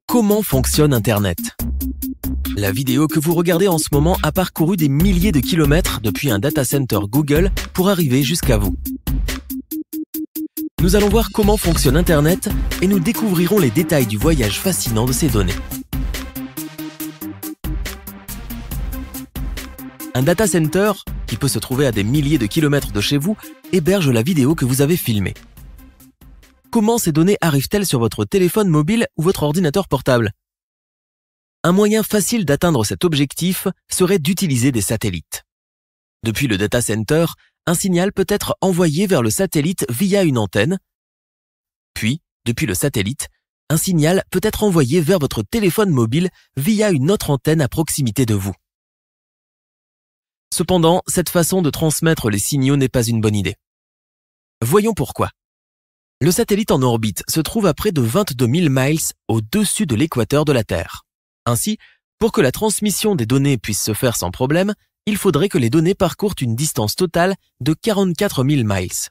Comment fonctionne Internet? La vidéo que vous regardez en ce moment a parcouru des milliers de kilomètres depuis un data center Google pour arriver jusqu'à vous. Nous allons voir comment fonctionne Internet et nous découvrirons les détails du voyage fascinant de ces données. Un data center, qui peut se trouver à des milliers de kilomètres de chez vous, héberge la vidéo que vous avez filmée. Comment ces données arrivent-elles sur votre téléphone mobile ou votre ordinateur portable? Un moyen facile d'atteindre cet objectif serait d'utiliser des satellites. Depuis le data center, un signal peut être envoyé vers le satellite via une antenne. Puis, depuis le satellite, un signal peut être envoyé vers votre téléphone mobile via une autre antenne à proximité de vous. Cependant, cette façon de transmettre les signaux n'est pas une bonne idée. Voyons pourquoi. Le satellite en orbite se trouve à près de 22 000 miles au-dessus de l'équateur de la Terre. Ainsi, pour que la transmission des données puisse se faire sans problème, il faudrait que les données parcourent une distance totale de 44 000 miles.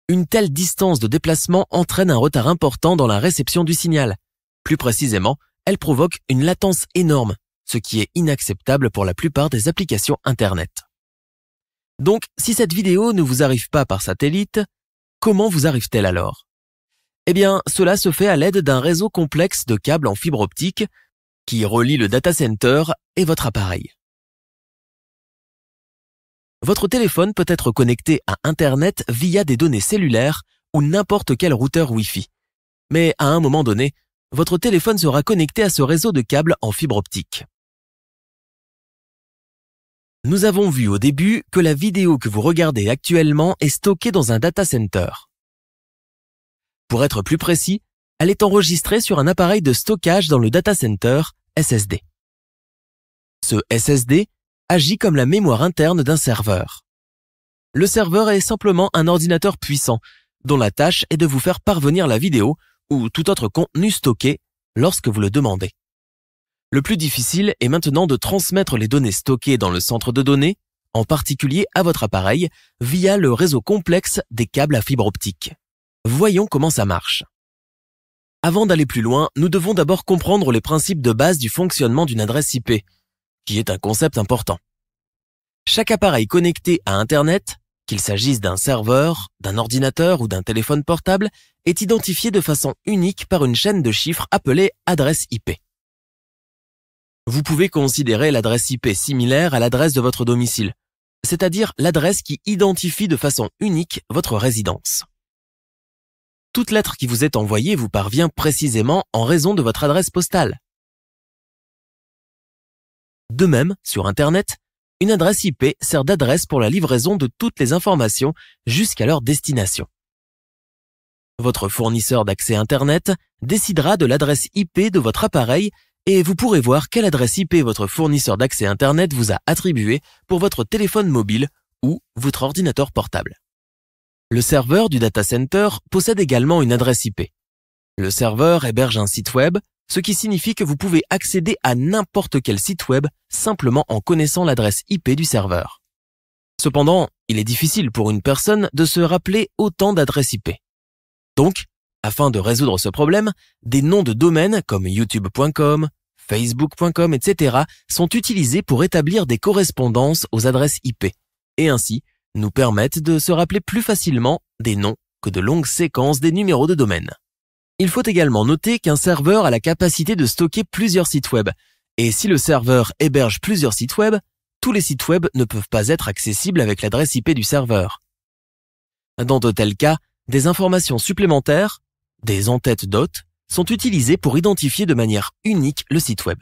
Une telle distance de déplacement entraîne un retard important dans la réception du signal. Plus précisément, elle provoque une latence énorme, ce qui est inacceptable pour la plupart des applications Internet. Donc, si cette vidéo ne vous arrive pas par satellite, comment vous arrive-t-elle alors? Eh bien, cela se fait à l'aide d'un réseau complexe de câbles en fibre optique qui relie le data center et votre appareil. Votre téléphone peut être connecté à Internet via des données cellulaires ou n'importe quel routeur Wi-Fi. Mais à un moment donné, votre téléphone sera connecté à ce réseau de câbles en fibre optique. Nous avons vu au début que la vidéo que vous regardez actuellement est stockée dans un data center. Pour être plus précis, elle est enregistrée sur un appareil de stockage dans le data center SSD. Ce SSD agit comme la mémoire interne d'un serveur. Le serveur est simplement un ordinateur puissant, dont la tâche est de vous faire parvenir la vidéo ou tout autre contenu stocké lorsque vous le demandez. Le plus difficile est maintenant de transmettre les données stockées dans le centre de données, en particulier à votre appareil, via le réseau complexe des câbles à fibre optique. Voyons comment ça marche. Avant d'aller plus loin, nous devons d'abord comprendre les principes de base du fonctionnement d'une adresse IP, qui est un concept important. Chaque appareil connecté à Internet, qu'il s'agisse d'un serveur, d'un ordinateur ou d'un téléphone portable, est identifié de façon unique par une chaîne de chiffres appelée adresse IP. Vous pouvez considérer l'adresse IP similaire à l'adresse de votre domicile, c'est-à-dire l'adresse qui identifie de façon unique votre résidence. Toute lettre qui vous est envoyée vous parvient précisément en raison de votre adresse postale. De même, sur Internet, une adresse IP sert d'adresse pour la livraison de toutes les informations jusqu'à leur destination. Votre fournisseur d'accès Internet décidera de l'adresse IP de votre appareil et vous pourrez voir quelle adresse IP votre fournisseur d'accès Internet vous a attribuée pour votre téléphone mobile ou votre ordinateur portable. Le serveur du data center possède également une adresse IP. Le serveur héberge un site web, ce qui signifie que vous pouvez accéder à n'importe quel site web simplement en connaissant l'adresse IP du serveur. Cependant, il est difficile pour une personne de se rappeler autant d'adresses IP. Donc, afin de résoudre ce problème, des noms de domaines comme youtube.com, facebook.com, etc. sont utilisés pour établir des correspondances aux adresses IP et ainsi nous permettent de se rappeler plus facilement des noms que de longues séquences des numéros de domaine. Il faut également noter qu'un serveur a la capacité de stocker plusieurs sites web et si le serveur héberge plusieurs sites web, tous les sites web ne peuvent pas être accessibles avec l'adresse IP du serveur. Dans de tels cas, des informations supplémentaires, des en-têtes d'hôtes, sont utilisées pour identifier de manière unique le site web.